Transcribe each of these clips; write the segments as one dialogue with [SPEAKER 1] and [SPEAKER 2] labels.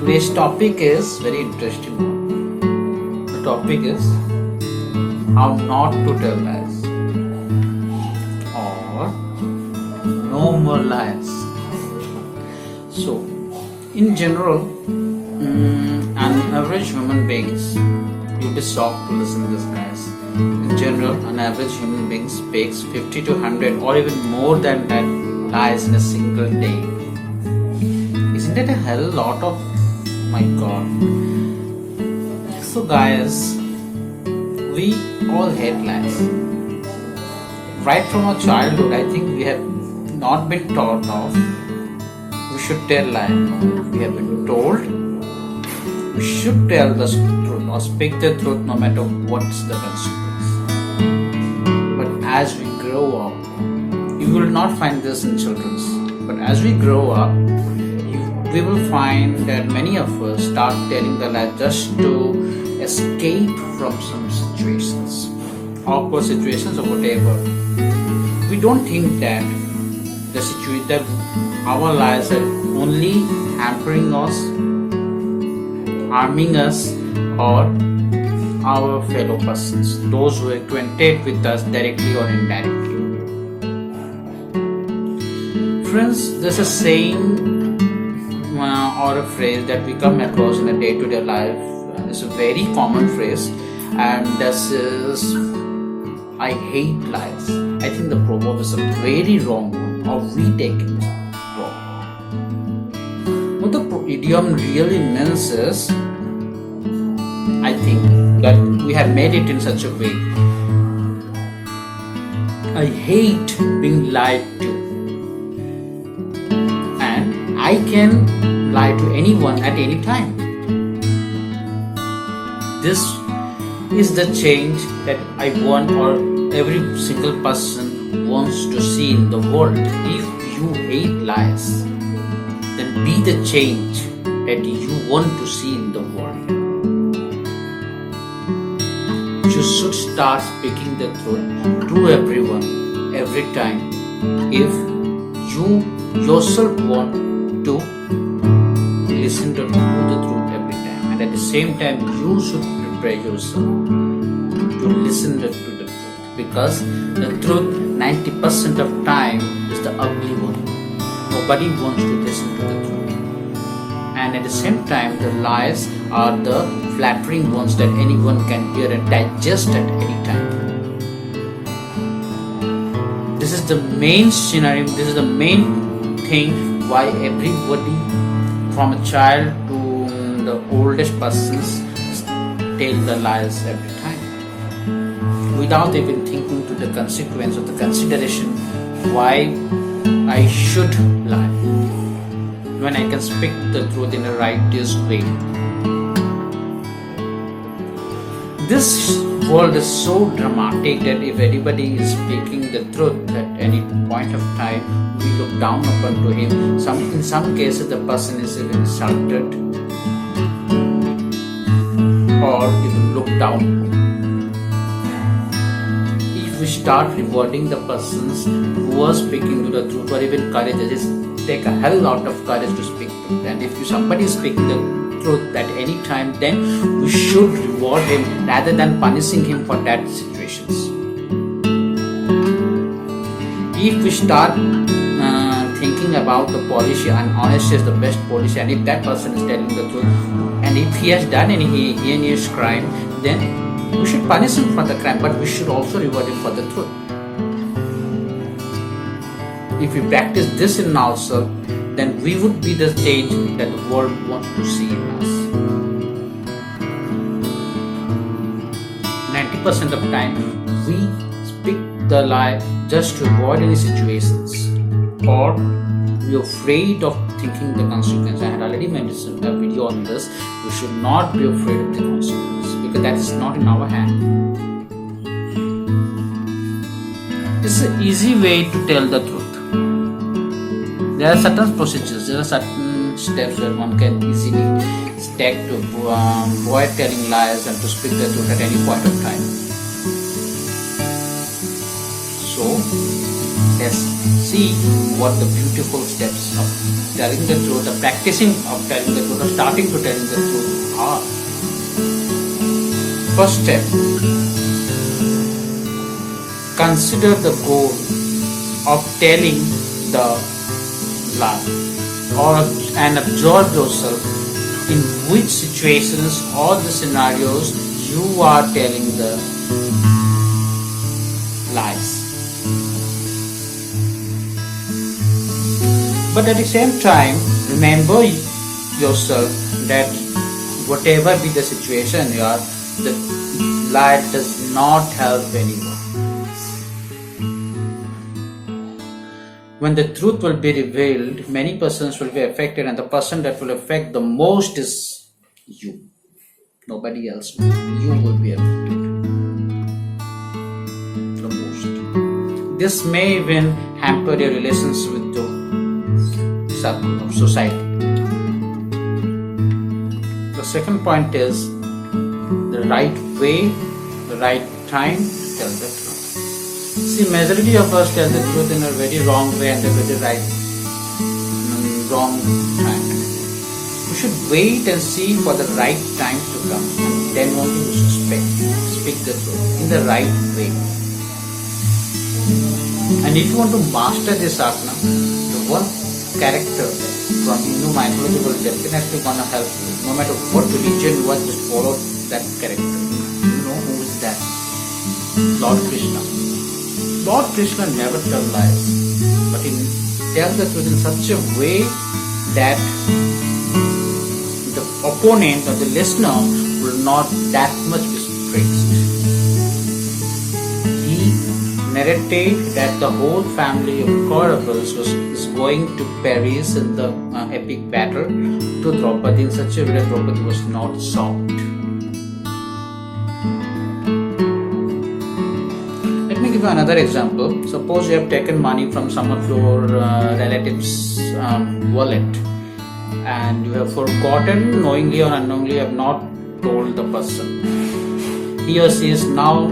[SPEAKER 1] Today's topic is very interesting one. The topic is how not to tell lies or no more lies. So, in general, an average human beings, you'll be shocked to listen to this, guys. In general, an average human being speaks 50 to 100 or even more than that lies in a single day. Isn't that a hell lot of, my god. So guys, we all hate lies. Right from our childhood, I think we have not been taught of we should tell lie. We have been told we should tell the truth or speak the truth no matter what's the consequence. But as we grow up, you will not find this in children's. But as we grow up, we will find that many of us start telling the lie just to escape from some situations, awkward situations or whatever. We don't think that that our lies are only hampering us, harming us, or our fellow persons, those who are acquainted with us directly or indirectly. Friends, there's a saying or a phrase that we come across in a day-to-day life. It's a very common phrase, and this is I hate lies. I think the proverb is a very wrong one, or we take it wrong. What the idiom really means is, I think that we have made it in such a way. I hate being lied to, and I can lie to anyone at any time. This is the change that I want, or every single person wants to see in the world. If you hate lies, then be the change that you want to see in the world. You should start speaking the truth to everyone, every time, if you yourself want to listen to the truth every time, and at the same time you should prepare yourself to listen to the truth, because the truth 90% of time is the ugly one. Nobody wants to listen to the truth, and at the same time the lies are the flattering ones that anyone can hear and digest at any time. This is the main scenario, this is the main thing why everybody from a child to the oldest persons tell the lies every time, without even thinking to the consequence of the consideration why I should lie when I can speak the truth in a righteous way. This world is so dramatic that if anybody is speaking the truth at any point of time, we look down upon to him. In some cases, the person is even insulted or even looked down. If we start rewarding the persons who are speaking to the truth, or even courage, it take a hell lot of courage to speak the truth. And if somebody is speaking the truth at any time, then we should reward him rather than punishing him for that situations. If we start thinking about the policy and honesty is the best policy, and if that person is telling the truth, and if he has done any heinous crime, then we should punish him for the crime, but we should also reward him for the truth. If we practice this in ourselves, then we would be the change that the world wants to see in us. 90% of time we speak the lie just to avoid any situations, or we are afraid of thinking the consequence. I had already mentioned a video on this. We should not be afraid of the consequence, because that is not in our hand. It's an easy way to tell the truth. There are certain procedures, there are certain steps that one can easily take to avoid telling lies and to speak the truth at any point of time. So, let's see what the beautiful steps of telling the truth, the practicing of telling the truth, or starting to telling the truth are. First step, consider the goal of telling the lie, and observe yourself in which situations or the scenarios you are telling the lies. But at the same time, remember yourself that whatever be the situation you are, the lie does not help anyone. When the truth will be revealed, many persons will be affected, and the person that will affect the most is you. Nobody else. You will be affected the most. This may even hamper your relations with the society. The second point is the right way, the right time to tell the truth. See, majority of us tell the truth in a very wrong way and a very wrong time. We should wait and see for the right time to come, and then only we should speak the truth in the right way. And if you want to master this asana, the one character from Hindu mythology will definitely gonna help you. No matter what religion you are, just follow that character. You know who is that? Lord Krishna. Lord Krishna never tells lies, but he tells the truth in such a way that the opponent or the listener will not that much be praised. He narrated that the whole family of Kauravas is going to perish in the epic battle to Draupadi in such a way that Draupadi was not shocked. Let me give you another example. Suppose you have taken money from some of your relatives' wallet, and you have forgotten, knowingly or unknowingly, you have not told the person. He or she is now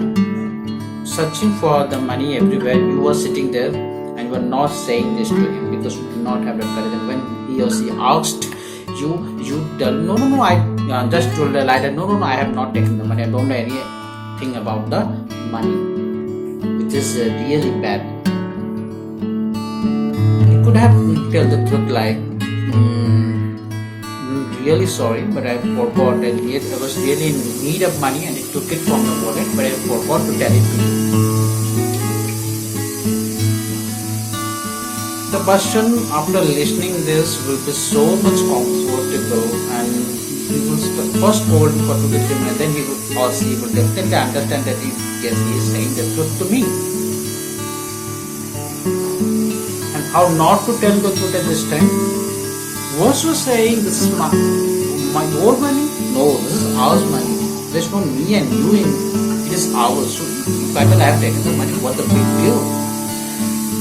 [SPEAKER 1] searching for the money everywhere. You are sitting there and you are not saying this to him because you do not have the courage. And when he or she asked you tell, no, I just told a lie that no, I have not taken the money. I don't know anything about the money, which is really bad. You could have tell the truth like, really sorry, but I forgot. I was really in need of money and I took it from the wallet, but I forgot to tell it to you. The person, after listening this, will be so much comfortable, and he will first hold for 2 to 3 minutes, then he will definitely understand that he is saying the truth to me. And how not to tell the truth at this time? Once was saying, this is my your money? No, this is our money. There's no me and you in it. It is ours. So if I have taken the money, what the big deal?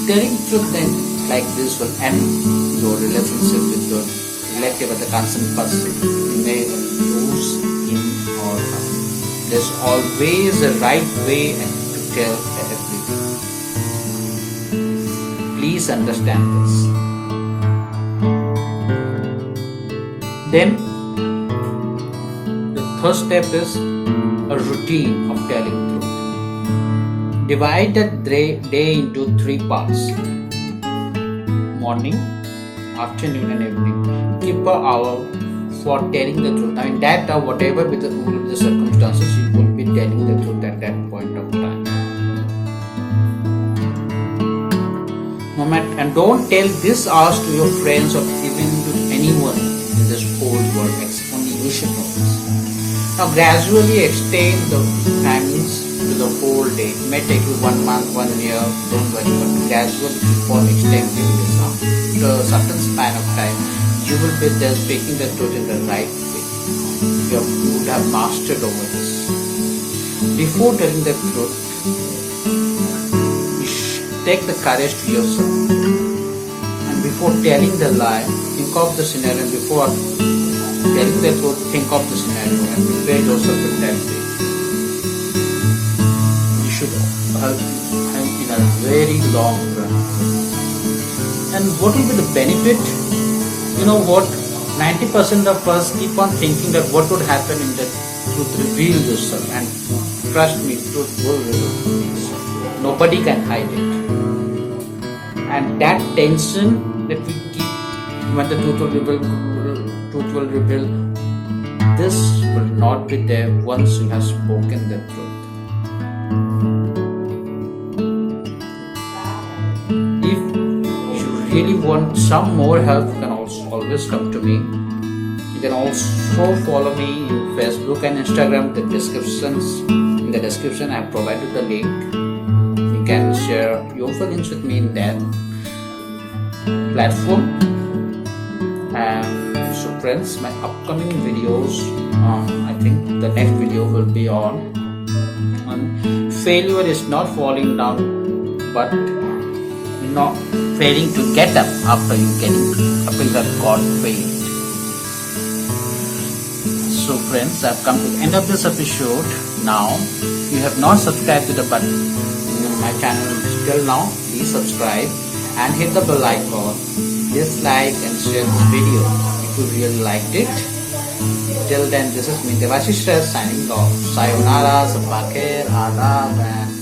[SPEAKER 1] Telling truth then like this will end your relationship with your relative or the concerned person. You may lose him or her. There's always a right way to tell everything. Please understand this. Then the third step is a routine of telling truth. Divide the day into 3 parts: morning, afternoon and evening. Keep an hour for telling the truth. I mean that whatever with the circumstances, you will be telling the truth at that point of time. No matter, and don't tell this hours to your friends or even to anyone in this whole world. Only you should know this. Now gradually extend the timings to the whole day. It may take you 1 month, 1 year, don't worry, but gradually keep on extending this out. After a certain span of time, you will be there speaking the truth in the right way. You would have mastered over this. Before telling the truth, you should take the courage to yourself. And before telling the lie, think of the scenario. Before telling the truth, think of the scenario and prepare yourself in that way. You should in a very long run. And what will be the benefit? You know what? 90% of us keep on thinking that what would happen in that truth reveal yourself, and trust me, truth will reveal. Nobody can hide it. And that tension that we keep when the truth will reveal, this will not be there once you have spoken the truth. If you really want some more help, you can also always come to me. You can also follow me in Facebook and Instagram. In the description I have provided the link. You can share your feelings with me in that platform. And so friends, my upcoming videos, I think the next video will be on failure is not falling down, but not failing to get up after you have got failed. So friends, I've come to the end of this episode. Now, if you have not subscribed to my channel till now, please subscribe and hit the bell icon. Dislike and share this video if you really liked it. Till then, this is me Devashish signing off. Sayonara, Sabakir, Adab, and